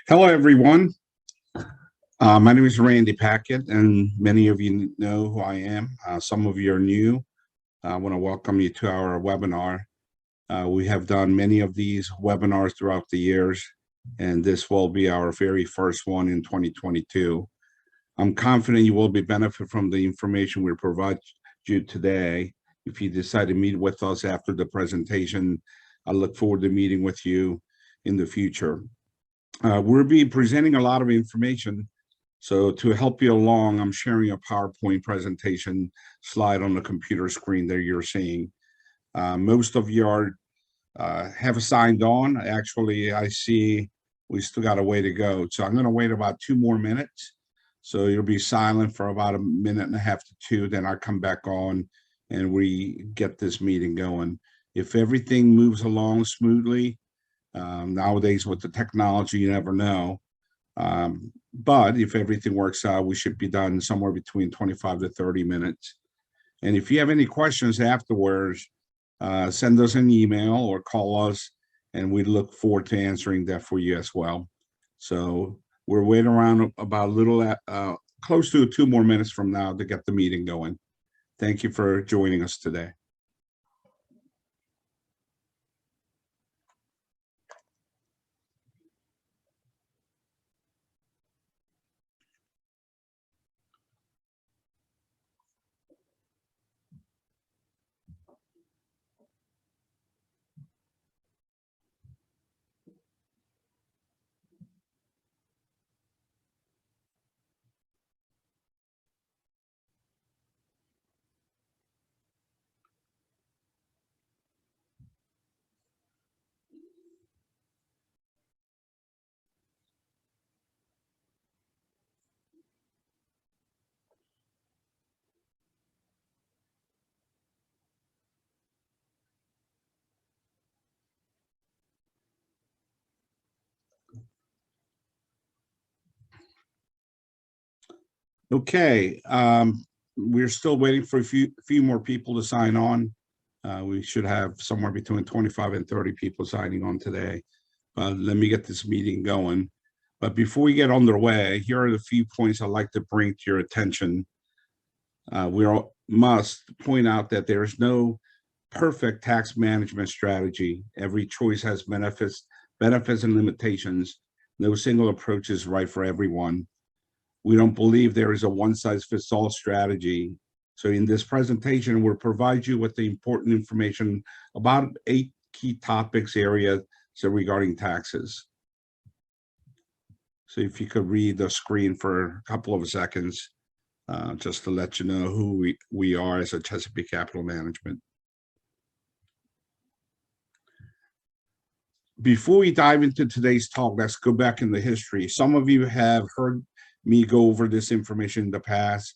Hello, everyone. My name is Randy Packett, and many of you know who I am. Some of you are new. I want to welcome you to our webinar. We have done many of these webinars throughout the years, and this will be our very first one in 2022. I'm confident you will be benefit from the information we provide you today. If you decide to meet with us after the presentation, I look forward to meeting with you in the future. We'll be presenting a lot of information. So to help you along, I'm sharing a PowerPoint presentation slide on the computer screen that you're seeing. Most of you are have signed on. Actually, I see we still got a way to go. So I'm going to wait about 2 more minutes. So you'll be silent for about 1.5 minutes to 2. Then I'll come back on and we get this meeting going. If everything moves along smoothly, nowadays with the technology, you never know. But if everything works out, we should be done somewhere between 25 to 30 minutes. And if you have any questions afterwards, send us an email or call us, and we look forward to answering that for you as well. So we're waiting around about a little, close to 2 more minutes from now to get the meeting going. Thank you for joining us today. Okay, we're still waiting for a few more people to sign on. We should have somewhere between 25 and 30 people signing on today. Let me get this meeting going. But before we get underway, here are the few points I'd like to bring to your attention. We must point out that there is no perfect tax management strategy. Every choice has benefits and limitations. No single approach is right for everyone. We don't believe there is a one-size-fits-all strategy. So in this presentation, we'll provide you with the important information about 8 key topics areas regarding taxes. So if you could read the screen for a couple of seconds, just to let you know who we are as a Chesapeake Capital Management. Before we dive into today's talk, let's go back in the history. Some of you have heard me go over this information in the past,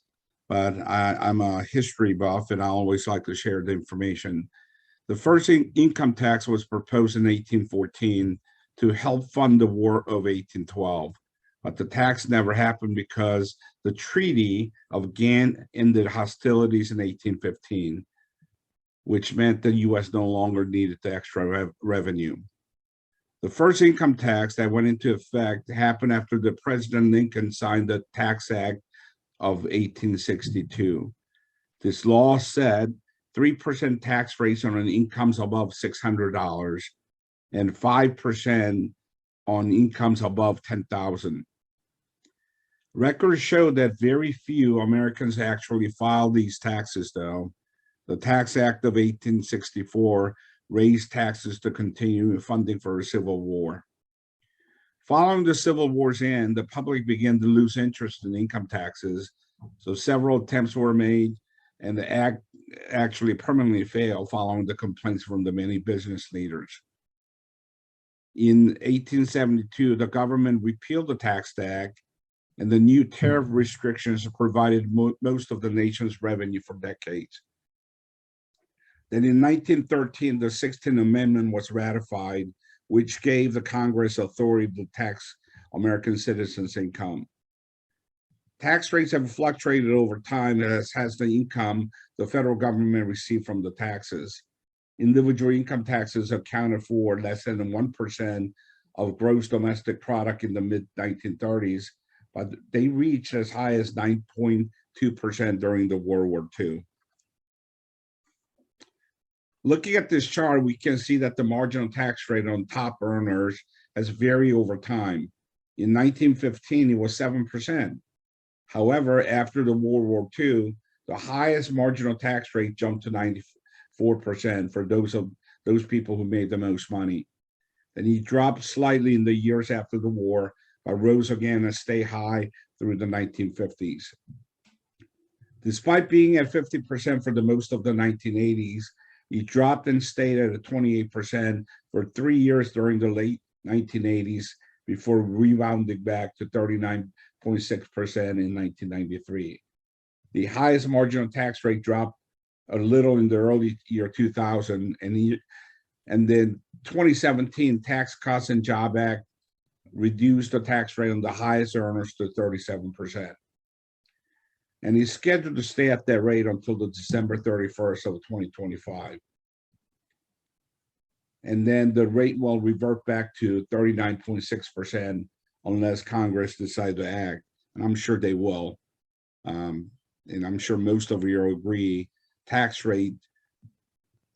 but I'm a history buff and I always like to share the information. The first income tax was proposed in 1814 to help fund the War of 1812, but the tax never happened because the Treaty of Ghent ended hostilities in 1815, which meant the U.S. no longer needed the extra revenue. The first income tax that went into effect happened after the President Lincoln signed the Tax Act of 1862. This law said 3% tax rates on incomes above $600 and 5% on incomes above $10,000. Records show that very few Americans actually filed these taxes, though. The Tax Act of 1864 raised taxes to continue funding for a Civil War. Following the Civil War's end, the public began to lose interest in income taxes, so several attempts were made, and the act actually permanently failed following the complaints from the many business leaders. In 1872, the government repealed the Tax Act, and the new tariff restrictions provided most of the nation's revenue for decades. Then in 1913, the 16th Amendment was ratified, which gave the Congress authority to tax American citizens' income. Tax rates have fluctuated over time, as has the income the federal government received from the taxes. Individual income taxes accounted for less than 1% of gross domestic product in the mid 1930s, but they reached as high as 9.2% during the World War II. Looking at this chart, we can see that the marginal tax rate on top earners has varied over time. In 1915, it was 7%. However, after the World War II, the highest marginal tax rate jumped to 94% for those people who made the most money. And he dropped slightly in the years after the war, but rose again and stayed high through the 1950s. Despite being at 50% for the most of the 1980s, he dropped and stayed at 28% for 3 years during the late 1980s before rebounding back to 39.6% in 1993. The highest marginal tax rate dropped a little in the early year 2000, and then 2017 Tax Cuts and Jobs Act reduced the tax rate on the highest earners to 37%. And he's scheduled to stay at that rate until the December 31st of 2025. And then the rate will revert back to 39.6% unless Congress decides to act. And I'm sure they will. And I'm sure most of you agree, tax rate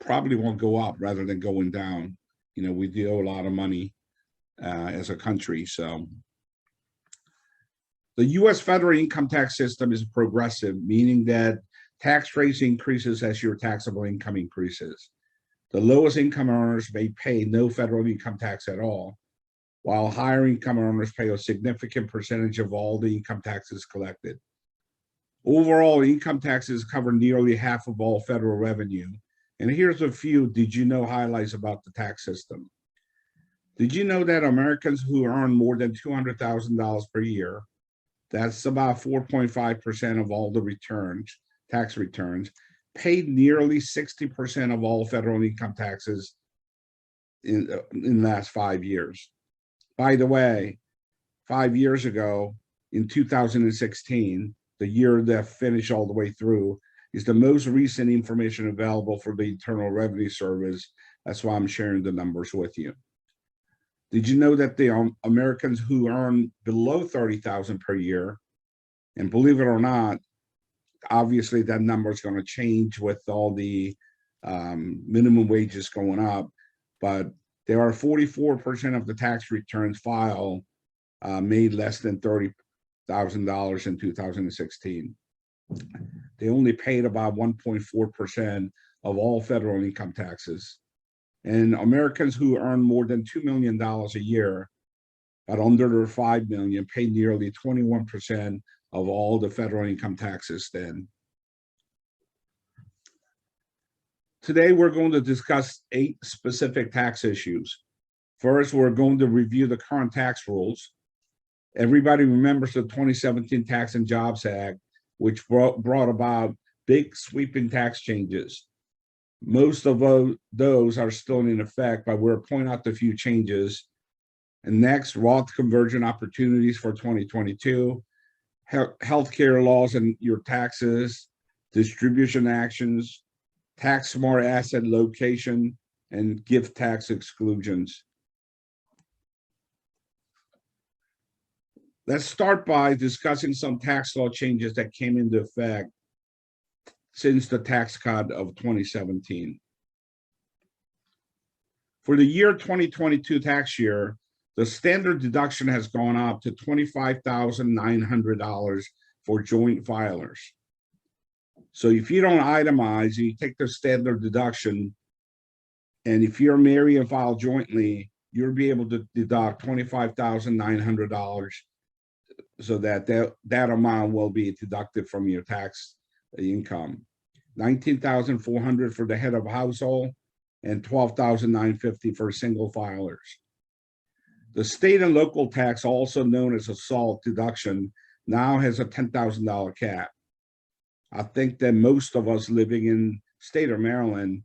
probably won't go up rather than going down. You know, we do owe a lot of money as a country, so. The U.S. federal income tax system is progressive, meaning that tax rates increases as your taxable income increases. The lowest income earners may pay no federal income tax at all, while higher income earners pay a significant percentage of all the income taxes collected. Overall, income taxes cover nearly half of all federal revenue. And here's a few did you know highlights about the tax system. Did you know that Americans who earn more than $200,000 per year, that's about 4.5% of all the returns, tax returns, paid nearly 60% of all federal income taxes in the last 5 years. By the way, 5 years ago, in 2016, the year that finished all the way through, is the most recent information available for the Internal Revenue Service. That's why I'm sharing the numbers with you. Did you know that the Americans who earn below $30,000 per year, and believe it or not, obviously that number is going to change with all the minimum wages going up, but there are 44% of the tax returns filed made less than $30,000 in 2016. They only paid about 1.4% of all federal income taxes. And Americans who earn more than $2 million a year, but under $5 million, pay nearly 21% of all the federal income taxes then. Today, we're going to discuss 8 specific tax issues. First, we're going to review the current tax rules. Everybody remembers the 2017 Tax and Jobs Act, which brought about big sweeping tax changes. Most of those are still in effect, but we'll point out a few changes. And next, Roth conversion opportunities for 2022, healthcare laws and your taxes, distribution actions, tax smart asset location, and gift tax exclusions. Let's start by discussing some tax law changes that came into effect since the tax cut of 2017. For the year 2022 tax year, the standard deduction has gone up to $25,900 for joint filers. So if you don't itemize, you take the standard deduction, and if you're married and file jointly, you'll be able to deduct $25,900 so that amount will be deducted from your tax income. $19,400 for the head of household and $12,950 for single filers. The state and local tax, also known as a SALT deduction, now has a $10,000 cap. I think that most of us living in state of Maryland,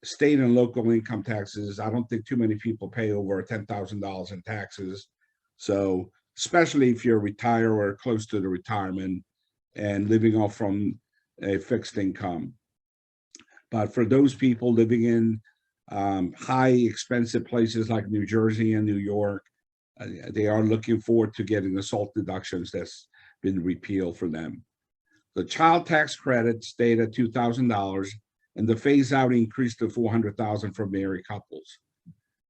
state and local income taxes, I don't think too many people pay over $10,000 in taxes. So especially if you're retired or close to the retirement and living off from a fixed income. But for those people living in high expensive places like New Jersey and New York, they are looking forward to getting the SALT deductions that's been repealed for them. The child tax credit stayed at $2,000, and the phase-out increased to $400,000 for married couples.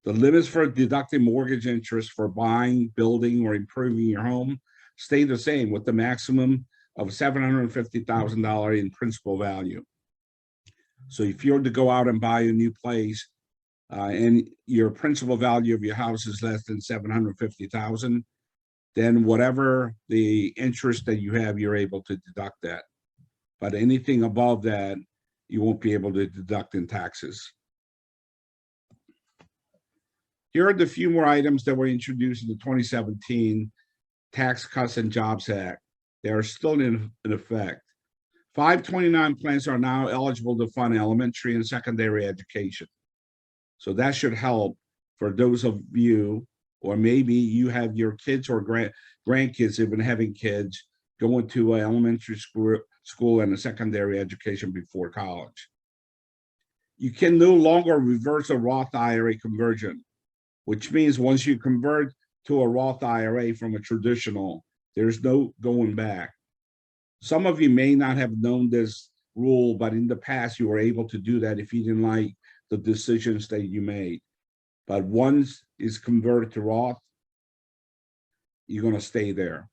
The limits for deducting mortgage interest for buying, building, or improving your home stay the same, with the maximum of $750,000 in principal value. So if you're to go out and buy a new place, and your principal value of your house is less than $750,000, then whatever the interest that you have, you're able to deduct that. But anything above that, you won't be able to deduct in taxes. Here are the few more items that were introduced in the 2017 Tax Cuts and Jobs Act. They are still in effect. 529 plans are now eligible to fund elementary and secondary education. So that should help for those of you, or maybe you have your kids or grandkids have been having kids going to elementary school and a secondary education before college. You can no longer reverse a Roth IRA conversion, which means once you convert to a Roth IRA from a traditional, there's no going back. Some of you may not have known this rule, but in the past you were able to do that if you didn't like the decisions that you made. But once it's converted to Roth, you're going to stay there.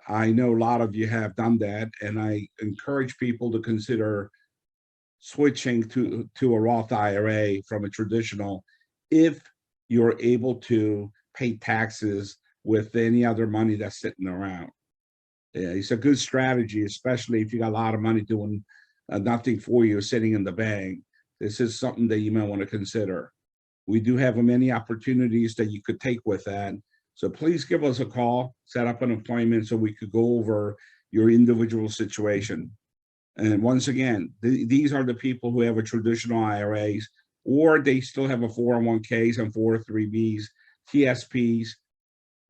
I know a lot of you have done that, and I encourage people to consider switching to a Roth IRA from a traditional if you're able to pay taxes with any other money that's sitting around. Yeah, it's a good strategy, especially if you got a lot of money doing nothing for you sitting in the bank. This is something that you may want to consider. We do have many opportunities that you could take with that. So please give us a call, set up an appointment so we could go over your individual situation. And once again, these are the people who have a traditional IRAs, or they still have a 401ks and 403bs, TSPs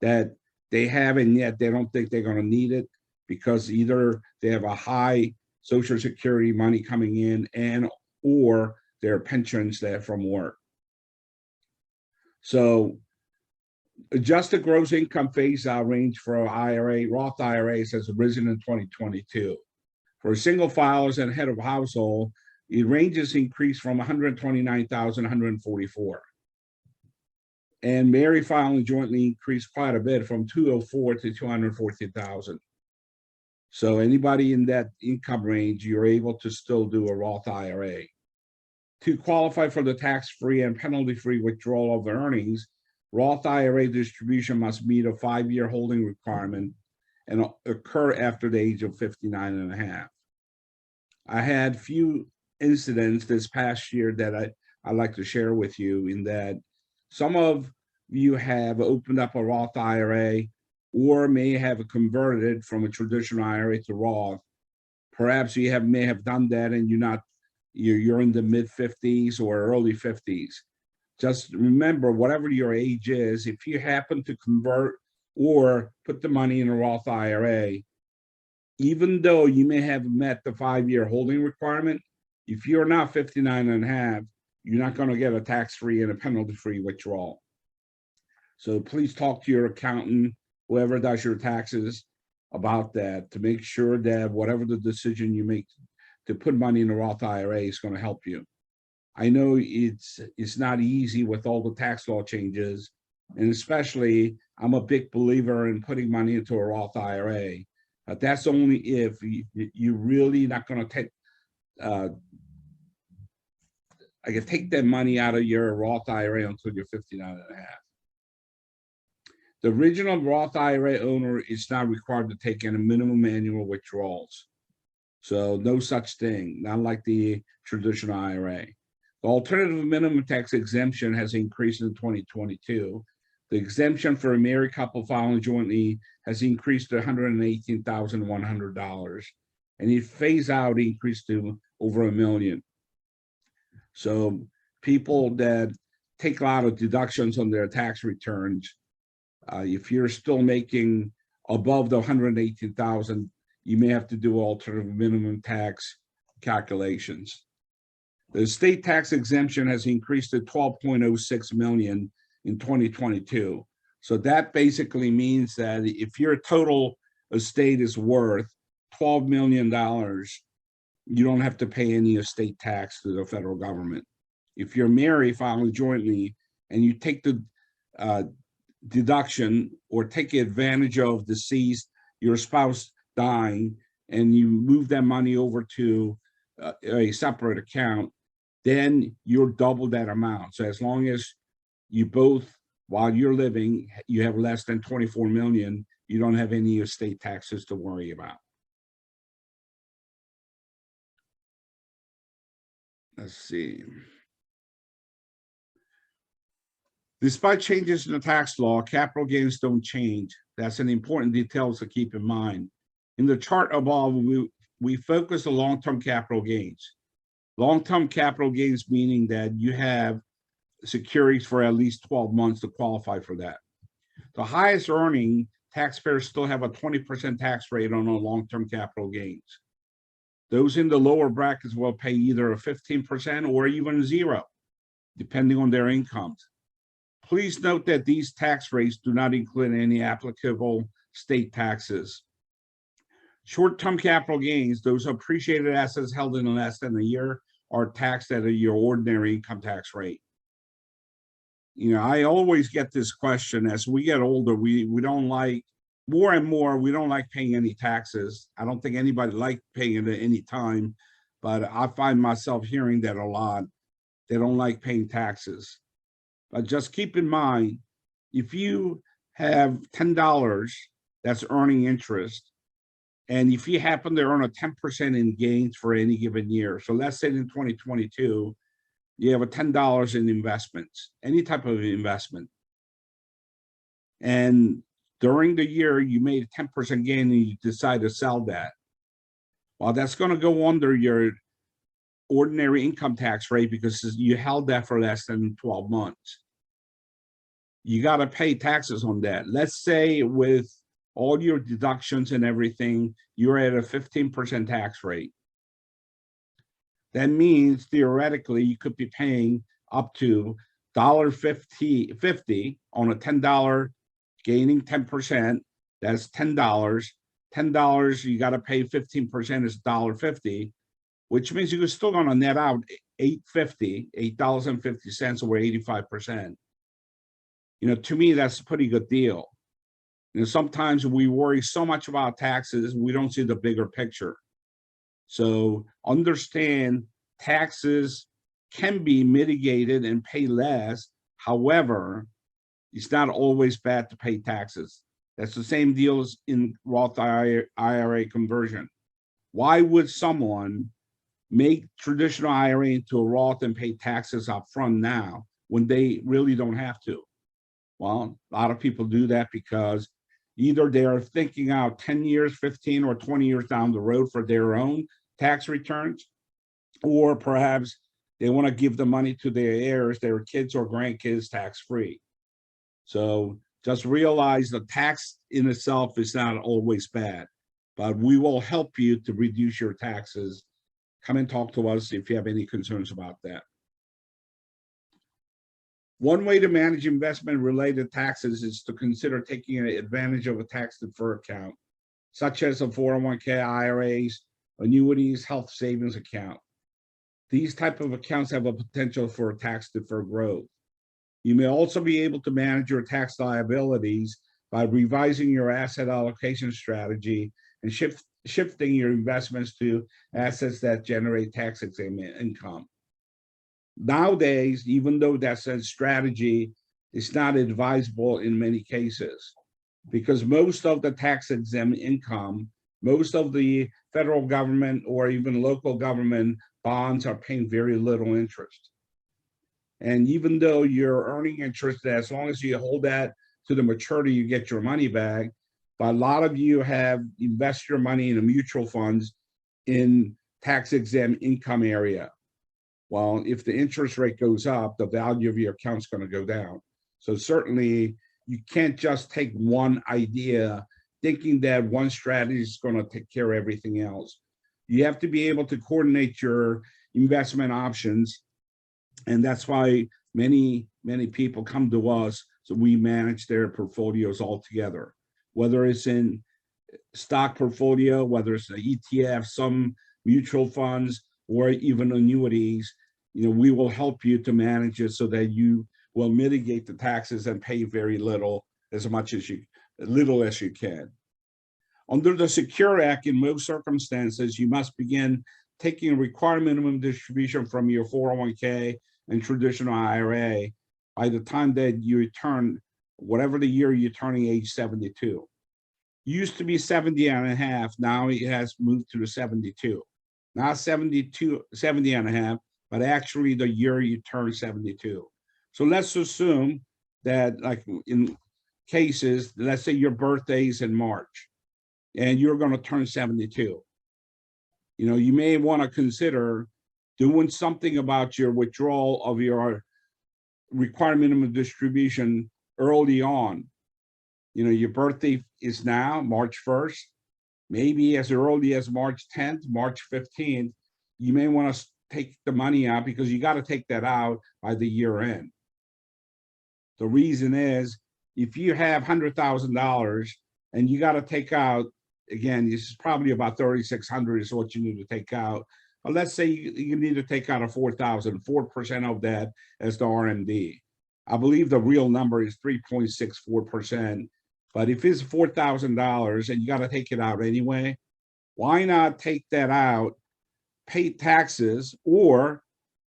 that they have, and yet they don't think they're going to need it because either they have a high Social Security money coming in or their pensions there from work. So adjusted gross income phase-out range for Roth IRAs has risen in 2022. For single filers and head of household, it ranges increased from 129,000 to 144. And married filing jointly increased quite a bit from 204 to 214,000. So anybody in that income range, you're able to still do a Roth IRA. To qualify for the tax-free and penalty-free withdrawal of earnings, Roth IRA distribution must meet a 5-year holding requirement and occur after the age of 59 and a half. I had few incidents this past year that I'd like to share with you, in that some of you have opened up a Roth IRA or may have converted it from a traditional IRA to Roth. Perhaps you may have done that and you're in the mid-50s or early 50s. Just remember, whatever your age is, if you happen to convert or put the money in a Roth IRA, even though you may have met the 5-year holding requirement, if you're not 59 and a half, you're not going to get a tax-free and a penalty-free withdrawal. So please talk to your accountant, whoever does your taxes, about that, to make sure that whatever the decision you make to put money in a Roth IRA is going to help you. I know it's not easy with all the tax law changes, and especially I'm a big believer in putting money into a Roth IRA, but that's only if you're really not going to take I can take that money out of your Roth IRA until you're 59 and a half. The original Roth IRA owner is not required to take any minimum annual withdrawals. So no such thing, not like the traditional IRA. The alternative minimum tax exemption has increased in 2022. The exemption for a married couple filing jointly has increased to $118,100, and it phase out increased to over $1 million. So people that take a lot of deductions on their tax returns, if you're still making above the 118,000, you may have to do alternative minimum tax calculations. The state tax exemption has increased to 12.06 million in 2022. So that basically means that if your total estate is worth $12 million, you don't have to pay any estate tax to the federal government. If you're married, filing jointly, and you take the deduction or take advantage of your spouse dying, and you move that money over to a separate account, then you're double that amount. So as long as you both, while you're living, you have less than 24 million, you don't have any estate taxes to worry about. Let's see. Despite changes in the tax law, capital gains don't change. That's an important detail to keep in mind. In the chart above, we focus on long-term capital gains. Long-term capital gains meaning that you have securities for at least 12 months to qualify for that. The highest earning taxpayers still have a 20% tax rate on long-term capital gains. Those in the lower brackets will pay either a 15% or even zero, depending on their incomes. Please note that these tax rates do not include any applicable state taxes. Short-term capital gains, those appreciated assets held in less than a year, are taxed at your ordinary income tax rate. You know, I always get this question as we get older, we don't like, more and more, we don't like paying any taxes. I don't think anybody likes paying it at any time, but I find myself hearing that a lot. They don't like paying taxes. But just keep in mind, if you have $10 that's earning interest, and if you happen to earn a 10% in gains for any given year, so let's say in 2022, you have a $10 in investments, any type of investment, and during the year you made a 10% gain and you decide to sell that, well, that's going to go under your ordinary income tax rate because you held that for less than 12 months. You got to pay taxes on that. Let's say with all your deductions and everything, you're at a 15% tax rate. That means theoretically you could be paying up to $1.50 on a $10 gaining 10%. That's $10. $10 you got to pay 15% is $1.50, which means you're still going to net out $8.50 or 85%. You know, to me, that's a pretty good deal. You know, sometimes we worry so much about taxes, we don't see the bigger picture. So understand taxes can be mitigated and pay less. However, it's not always bad to pay taxes. That's the same deal as in Roth IRA conversion. Why would someone make traditional IRA into a Roth and pay taxes up front now when they really don't have to? Well, a lot of people do that because either they're thinking out 10 years, 15 or 20 years down the road for their own tax returns, or perhaps they want to give the money to their heirs, their kids or grandkids, tax-free. So just realize the tax in itself is not always bad, but we will help you to reduce your taxes. Come and talk to us if you have any concerns about that. One way to manage investment-related taxes is to consider taking advantage of a tax-deferred account, such as a 401k, IRAs, annuities, health savings account. These type of accounts have a potential for tax-deferred growth. You may also be able to manage your tax liabilities by revising your asset allocation strategy and shifting your investments to assets that generate tax-exempt income. Nowadays, even though that's a strategy, it's not advisable in many cases because most of the tax-exempt income, most of the federal government or even local government bonds are paying very little interest. And even though you're earning interest, as long as you hold that to the maturity, you get your money back. But a lot of you have invested your money in the mutual funds in tax-exempt income area. Well, if the interest rate goes up, the value of your account is going to go down. So certainly you can't just take one idea thinking that one strategy is going to take care of everything else. You have to be able to coordinate your investment options. And that's why many people come to us, so we manage their portfolios all together, whether it's in stock portfolio, whether it's an ETF, some mutual funds, or even annuities. We will help you to manage it so that you will mitigate the taxes and pay very little, as little as you can. Under the Secure Act, in most circumstances, you must begin taking a required minimum distribution from your 401k and traditional IRA by the time that you turn, whatever the year you're turning age 72. Used to be 70 and a half, now it has moved to the 72. Not 70 and a half, but actually the year you turn 72. So let's assume that, like in cases, let's say your birthday is in March and you're going to turn 72. You may want to consider doing something about your withdrawal of your required minimum distribution early on. Your birthday is now March 1st, maybe as early as March 10th, March 15th, you may want to take the money out, because you got to take that out by the year end. The reason is, if you have $100,000 and you got to take out, again, this is probably about $3,600 is what you need to take out. But let's say you need to take out a 4% of that as the RMD. I believe the real number is 3.64%. But if it's $4,000 and you got to take it out anyway, why not take that out, pay taxes, or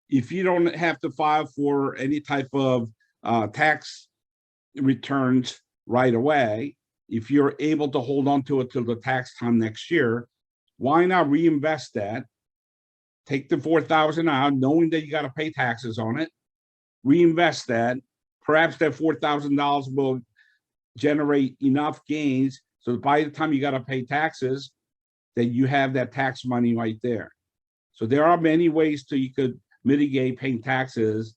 if you don't have to file for any type of tax returns right away, if you're able to hold on to it till the tax time next year, why not reinvest that? Take the $4,000 out, knowing that you got to pay taxes on it, reinvest that. Perhaps that $4,000 will generate enough gains so that by the time you got to pay taxes, that you have that tax money right there. So there are many ways you could mitigate paying taxes,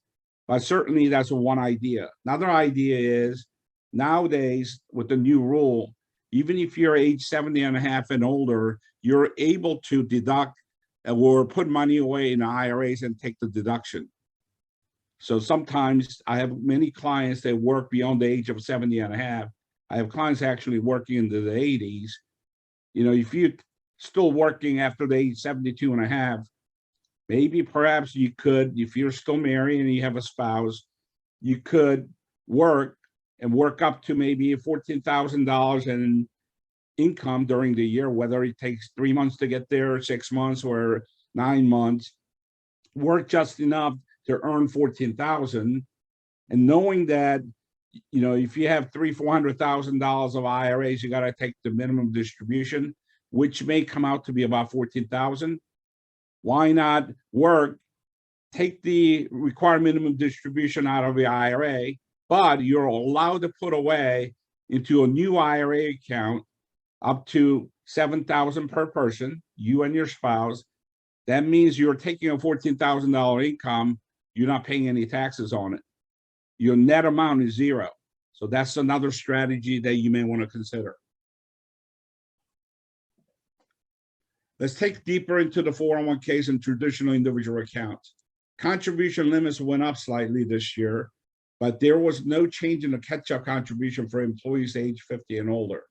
but certainly that's one idea. Another idea is, nowadays with the new rule, even if you're age 70 and a half and older, you're able to deduct or put money away in IRAs and take the deduction. So sometimes I have many clients that work beyond the age of 70 and a half. I have clients actually working into the 80s. If you're still working after the age 72 and a half, maybe perhaps you could, if you're still married and you have a spouse, you could work up to maybe $14,000 in income during the year, whether it takes 3 months to get there, 6 months, or 9 months. Work just enough to earn $14,000, and knowing that, if you have $300,000-$400,000 of IRAs, you got to take the minimum distribution, which may come out to be about $14,000. Why not work, take the required minimum distribution out of the IRA, but you're allowed to put away into a new IRA account up to $7,000 per person, you and your spouse. That means you're taking a $14,000 income, you're not paying any taxes on it. Your net amount is zero. So that's another strategy that you may want to consider. Let's take deeper into the 401ks and traditional individual accounts. Contribution limits went up slightly this year, but there was no change in the catch-up contribution for employees age 50 and older.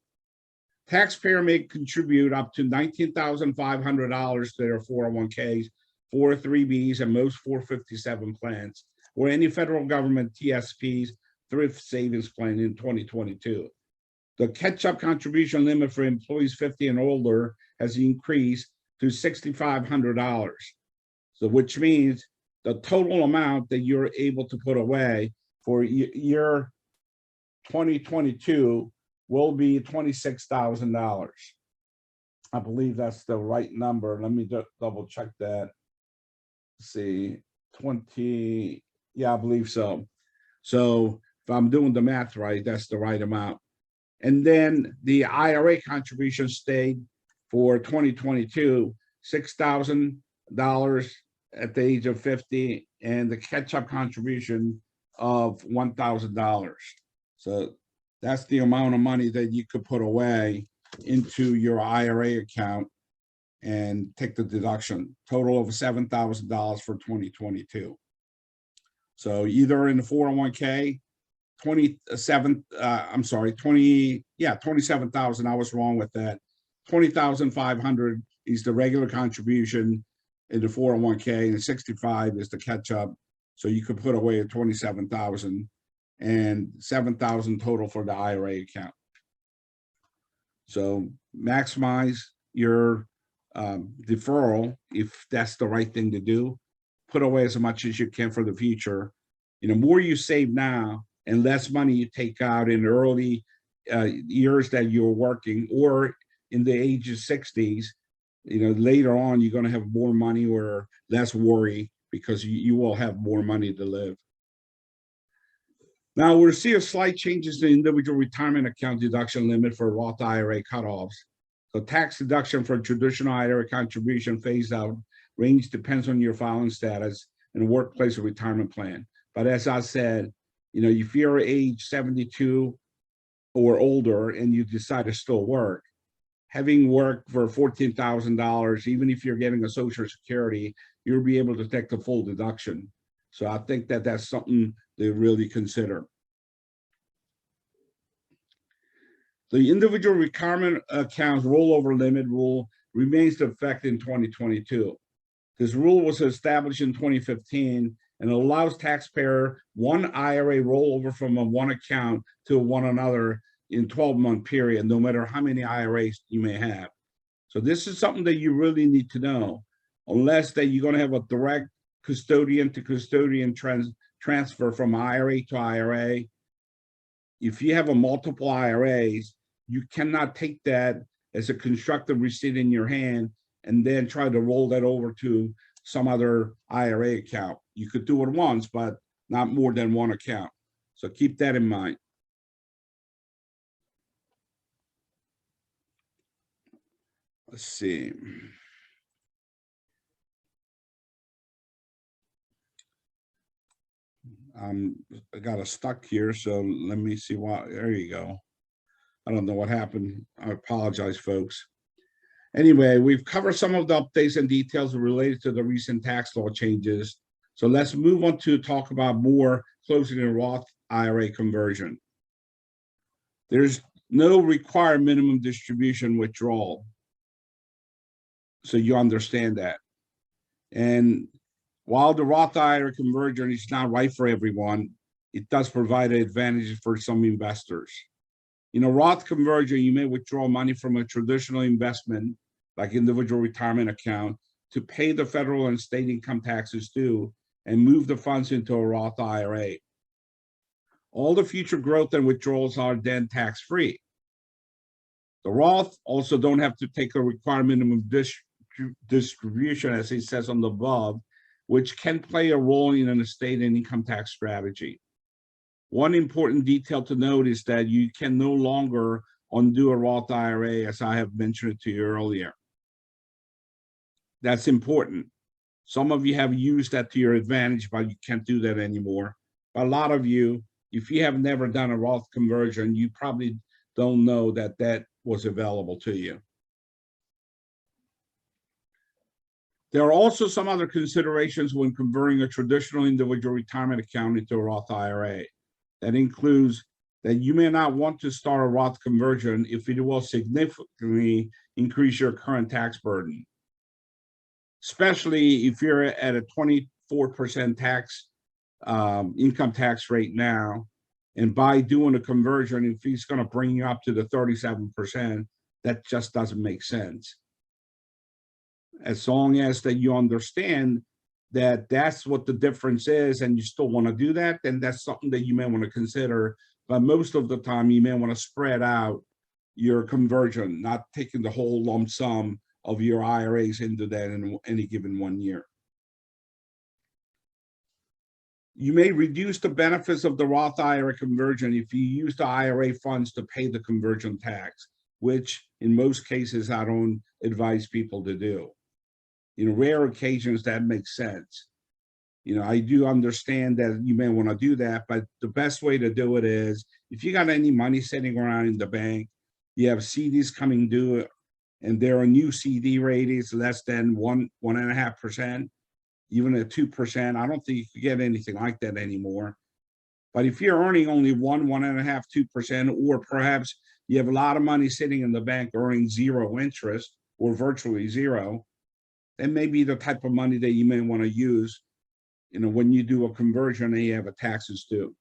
Taxpayer may contribute up to $19,500 to their 401ks, 403bs, and most 457 plans, or any federal government TSPs, thrift savings plan in 2022. The catch-up contribution limit for employees 50 and older has increased to $6,500. So which means the total amount that you're able to put away for year 2022 will be $26,000. I believe that's the right number. Let me double check that. Let's see, 20, yeah, I believe so. So if I'm doing the math right, that's the right amount. And then the IRA contribution stayed for 2022, $6,000 at the age of 50, and the catch-up contribution of $1,000. So that's the amount of money that you could put away into your IRA account. and take the deduction. Total of $7,000 for 2022. So either in the 401k, 27,000. I was wrong with that. 20,500 is the regular contribution in the 401k, and 65 is the catch up. So you could put away a 27,000 and 7,000 total for the IRA account. So maximize your deferral if that's the right thing to do. Put away as much as you can for the future. You know, more you save now and less money you take out in early years that you're working, or in the age of 60s, you know, later on, you're going to have more money or less worry because you will have more money to live. Now, we'll see a slight changes to the individual retirement account deduction limit for Roth IRA cutoffs. So tax deduction for traditional IRA contribution phased out range depends on your filing status and workplace or retirement plan. But as I said, you know, if you're age 72 or older and you decide to still work, having worked for $14,000, even if you're getting a Social Security, you'll be able to take the full deduction. So I think that that's something to really consider. The individual retirement accounts rollover limit rule remains in effect in 2022. This rule was established in 2015 and allows taxpayer one IRA rollover from one account to one another in 12-month period, no matter how many IRAs you may have. So this is something that you really need to know, unless that you're going to have a direct custodian to custodian transfer from IRA to IRA. If you have a multiple IRAs, you cannot take that as a constructive receipt in your hand and then try to roll that over to some other IRA account. You could do it once, but not more than one account. So keep that in mind. Let's see. I got us stuck here, so let me see why. There you go. I don't know what happened. I apologize, folks. Anyway, we've covered some of the updates and details related to the recent tax law changes. So let's move on to talk about more closing the Roth IRA conversion. There's no required minimum distribution withdrawal. So you understand that. And while the Roth IRA conversion is not right for everyone, it does provide an advantage for some investors. In a Roth conversion, you may withdraw money from a traditional investment, like individual retirement account, to pay the federal and state income taxes due and move the funds into a Roth IRA. All the future growth and withdrawals are then tax-free. The Roth also don't have to take a required minimum distribution, as it says on the above, which can play a role in an estate and income tax strategy. One important detail to note is that you can no longer undo a Roth IRA, as I have mentioned to you earlier. That's important. Some of you have used that to your advantage, but you can't do that anymore. But a lot of you, if you have never done a Roth conversion, you probably don't know that that was available to you. There are also some other considerations when converting a traditional individual retirement account into a Roth IRA. That includes that you may not want to start a Roth conversion if it will significantly increase your current tax burden, especially if you're at a 24% tax income tax rate now. And by doing a conversion, if he's going to bring you up to the 37%, that just doesn't make sense. As long as that you understand that that's what the difference is and you still want to do that, then that's something that you may want to consider. But most of the time, you may want to spread out your conversion, not taking the whole lump sum of your IRAs into that in any given 1 year. You may reduce the benefits of the Roth IRA conversion if you use the IRA funds to pay the conversion tax, which in most cases I don't advise people to do. In rare occasions, that makes sense. You know, I do understand that you may want to do that, but the best way to do it is if you got any money sitting around in the bank, you have CDs coming due and there are new CD ratings less than 1.5%, even at 2%. I don't think you can get anything like that anymore. But if you're earning only 1.5%, 2%, or perhaps you have a lot of money sitting in the bank earning zero interest or virtually zero, that may be the type of money that you may want to use, when you do a conversion and you have a taxes due.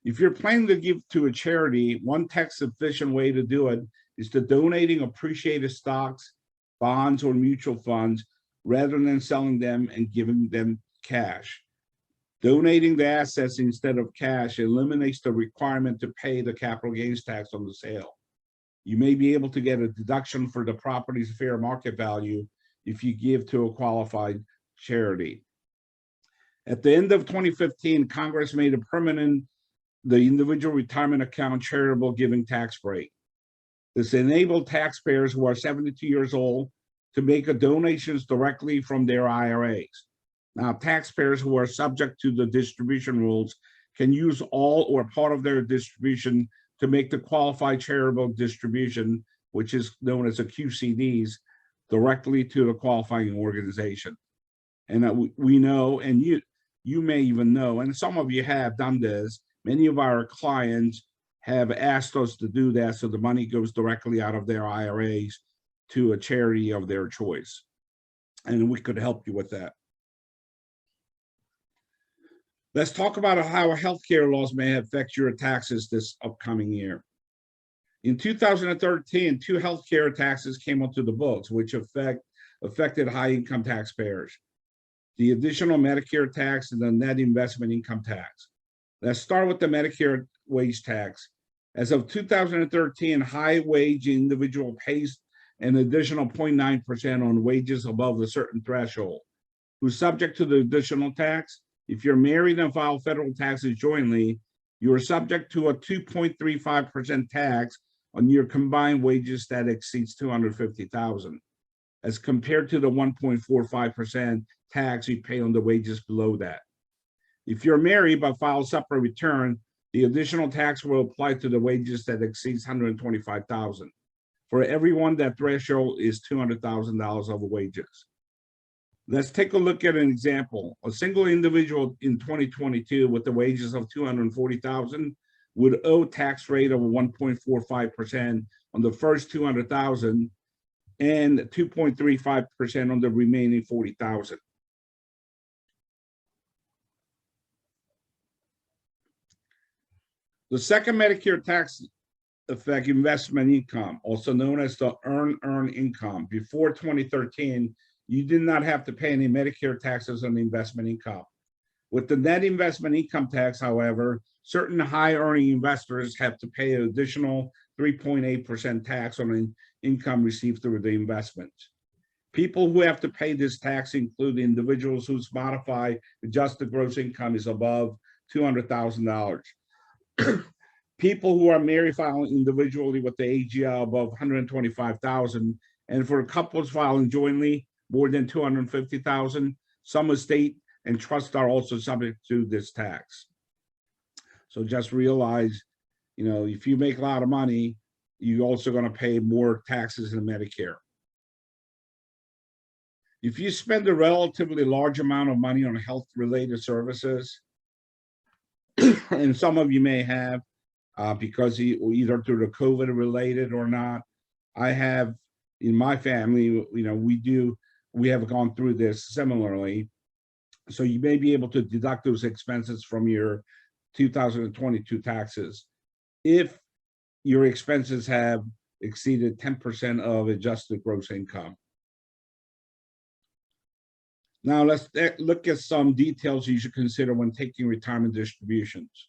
If you're planning to give to a charity, one tax-efficient way to do it is to donating appreciated stocks, bonds, or mutual funds rather than selling them and giving them cash. Donating the assets instead of cash eliminates the requirement to pay the capital gains tax on the sale. You may be able to get a deduction for the property's fair market value if you give to a qualified charity. At the end of 2015, Congress made a permanent the individual retirement account charitable giving tax break. This enabled taxpayers who are 72 years old to make donations directly from their IRAs. Now, taxpayers who are subject to the distribution rules can use all or part of their distribution to make the qualified charitable distribution, which is known as a QCDs, directly to the qualifying organization. And we know, and you may even know, and some of you have done this, many of our clients have asked us to do that, so the money goes directly out of their IRAs to a charity of their choice. And we could help you with that. Let's talk about how healthcare laws may affect your taxes this upcoming year. In 2013, 2 healthcare taxes came onto the books, which affected high-income taxpayers: the additional Medicare tax and the net investment income tax. Let's start with the Medicare Wage Tax. As of 2013, high-wage individual pays an additional 0.9% on wages above a certain threshold. Who's subject to the additional tax? If you're married and file federal taxes jointly, you are subject to a 2.35% tax on your combined wages that exceeds $250,000, as compared to the 1.45% tax you pay on the wages below that. If you're married but file a separate return, the additional tax will apply to the wages that exceeds $125,000. For everyone, that threshold is $200,000 of wages. Let's take a look at an example. A single individual in 2022 with the wages of $240,000 would owe tax rate of 1.45% on the first $200,000 and 2.35% on the remaining $40,000. The second Medicare tax affect investment income, also known as the earned income. Before 2013, you did not have to pay any Medicare taxes on investment income. With the net investment income tax, however, certain high-earning investors have to pay an additional 3.8% tax on income received through the investments. People who have to pay this tax include individuals whose modified adjusted gross income is above $200,000. People who are married filing individually with the AGI above $125,000, and for couples filing jointly more than $250,000, some estate and trust are also subject to this tax. So just realize, if you make a lot of money, you're also going to pay more taxes in Medicare. If you spend a relatively large amount of money on health-related services, and some of you may have, because either through the COVID related or not, I have in my family, we have gone through this similarly. So you may be able to deduct those expenses from your 2022 taxes if your expenses have exceeded 10% of adjusted gross income. Now let's look at some details you should consider when taking retirement distributions.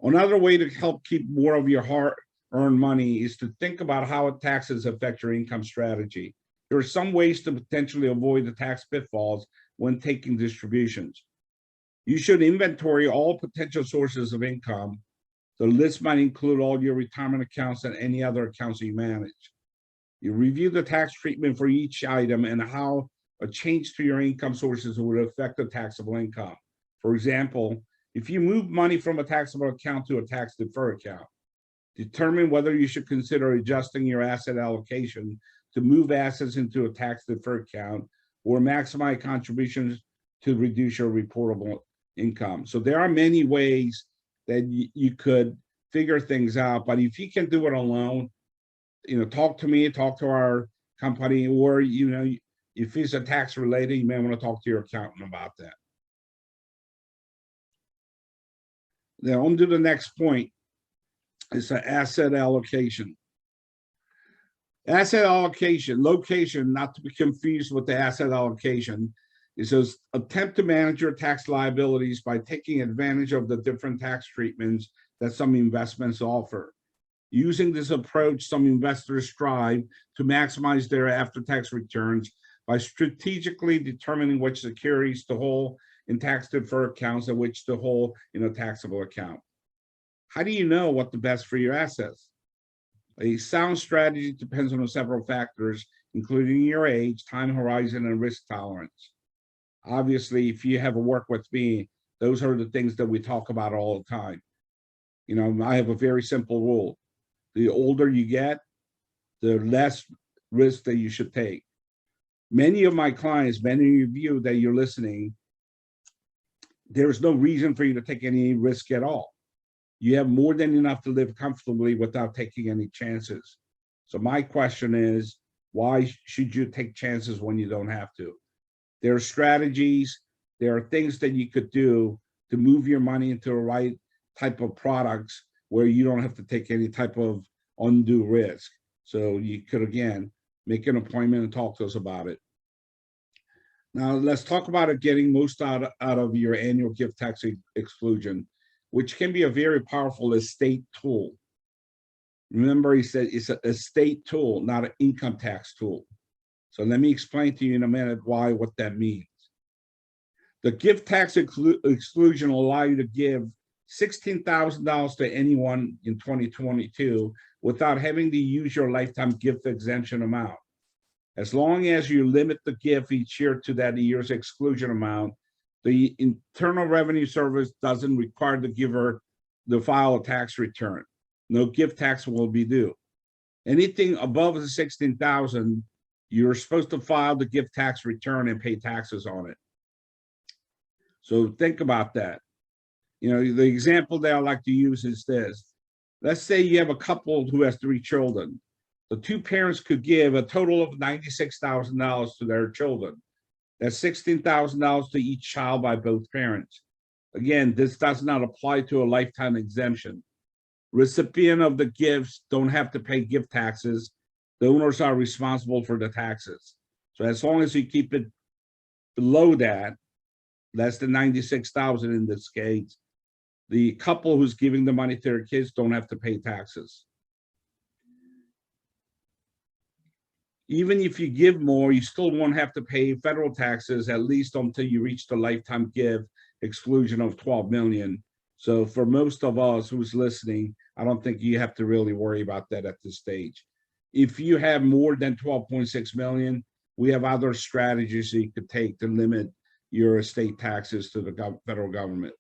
Another way to help keep more of your hard-earned money is to think about how taxes affect your income strategy. There are some ways to potentially avoid the tax pitfalls when taking distributions. You should inventory all potential sources of income. The list might include all your retirement accounts and any other accounts you manage. You review the tax treatment for each item and how a change to your income sources would affect the taxable income. For example, if you move money from a taxable account to a tax deferred account, Determine whether you should consider adjusting your asset allocation to move assets into a tax deferred account or maximize contributions to reduce your reportable income. So there are many ways that you could figure things out, but if you can do it alone, talk to me, talk to our company, or, if it's a tax related, you may want to talk to your accountant about that. Now, on to the next point. It's an asset allocation. Asset allocation, location, not to be confused with the asset allocation, is an attempt to manage your tax liabilities by taking advantage of the different tax treatments that some investments offer. Using this approach, some investors strive to maximize their after-tax returns by strategically determining which securities to hold in tax deferred accounts and which to hold in a taxable account. How do you know what's the best for your assets? A sound strategy depends on several factors, including your age, time horizon, and risk tolerance. Obviously, if you have a work with me, those are the things that we talk about all the time. I have a very simple rule. The older you get, the less risk that you should take. Many of my clients, many of you that you're listening, there's no reason for you to take any risk at all. You have more than enough to live comfortably without taking any chances. So my question is, why should you take chances when you don't have to? There are strategies, there are things that you could do to move your money into the right type of products where you don't have to take any type of undue risk. So you could, again, make an appointment and talk to us about it. Now, let's talk about getting most out of your annual gift tax exclusion, which can be a very powerful estate tool. Remember, he said it's an estate tool, not an income tax tool. So let me explain to you in a minute what that means. The gift tax exclusion will allow you to give $16,000 to anyone in 2022 without having to use your lifetime gift exemption amount. As long as you limit the gift each year to that year's exclusion amount, the Internal Revenue Service doesn't require the giver to file a tax return. No gift tax will be due. Anything above the $16,000, you're supposed to file the gift tax return and pay taxes on it. So think about that. The example that I like to use is this. Let's say you have a couple who has 3 children. The 2 parents could give a total of $96,000 to their children. That's $16,000 to each child by both parents. Again, this does not apply to a lifetime exemption. Recipient of the gifts don't have to pay gift taxes. The owners are responsible for the taxes. So as long as you keep it below that, less than $96,000 in this case, the couple who's giving the money to their kids don't have to pay taxes. Even if you give more, you still won't have to pay federal taxes, at least until you reach the lifetime gift exclusion of $12 million. So for most of us who's listening, I don't think you have to really worry about that at this stage. If you have more than 12.6 million, we have other strategies you could take to limit your estate taxes to the federal government.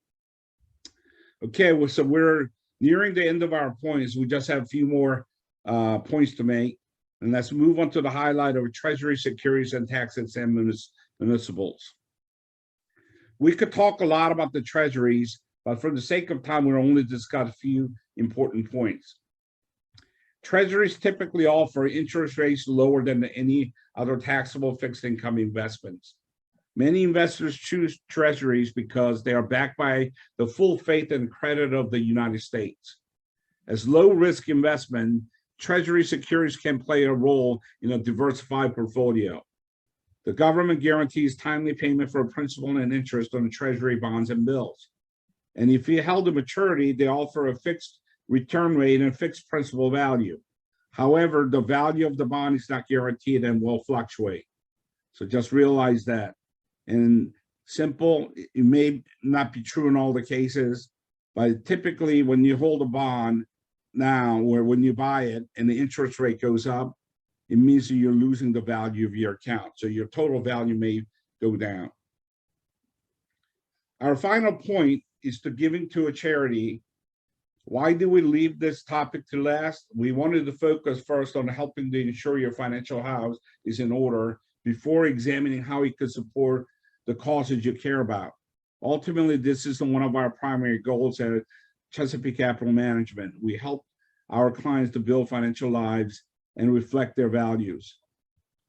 Okay, well, so we're nearing the end of our points. We just have a few more points to make. And let's move on to the highlight of Treasury Securities and tax-exempt municipals. We could talk a lot about the treasuries, but for the sake of time, we'll only discuss a few important points. Treasuries typically offer interest rates lower than any other taxable fixed income investments. Many investors choose treasuries because they are backed by the full faith and credit of the United States. As low-risk investment, Treasury securities can play a role in a diversified portfolio. The government guarantees timely payment for principal and interest on Treasury bonds and bills. And if you held to maturity, they offer a fixed return rate and fixed principal value. However, the value of the bond is not guaranteed and will fluctuate. So just realize that. And simple, it may not be true in all the cases, but typically when you hold a bond now, or when you buy it and the interest rate goes up, it means that you're losing the value of your account. So your total value may go down. Our final point is to giving to a charity. Why do we leave this topic to last? We wanted to focus first on helping to ensure your financial house is in order before examining how it could support the causes you care about. Ultimately, this is one of our primary goals at Chesapeake Capital Management. We help our clients to build financial lives and reflect their values.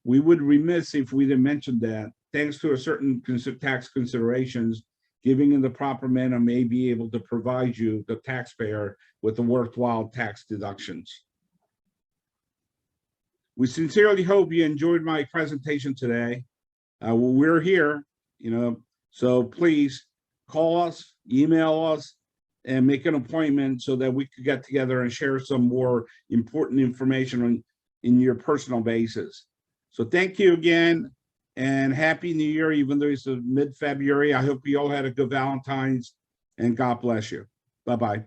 We would be remiss if we didn't mention that, thanks to a certain tax considerations, giving in the proper manner may be able to provide you, the taxpayer, with the worthwhile tax deductions. We sincerely hope you enjoyed my presentation today. We're here, so please call us, email us, and make an appointment so that we could get together and share some more important information in your personal basis. So thank you again, and Happy New Year, even though it's mid-February. I hope you all had a good Valentine's, and God bless you. Bye-bye.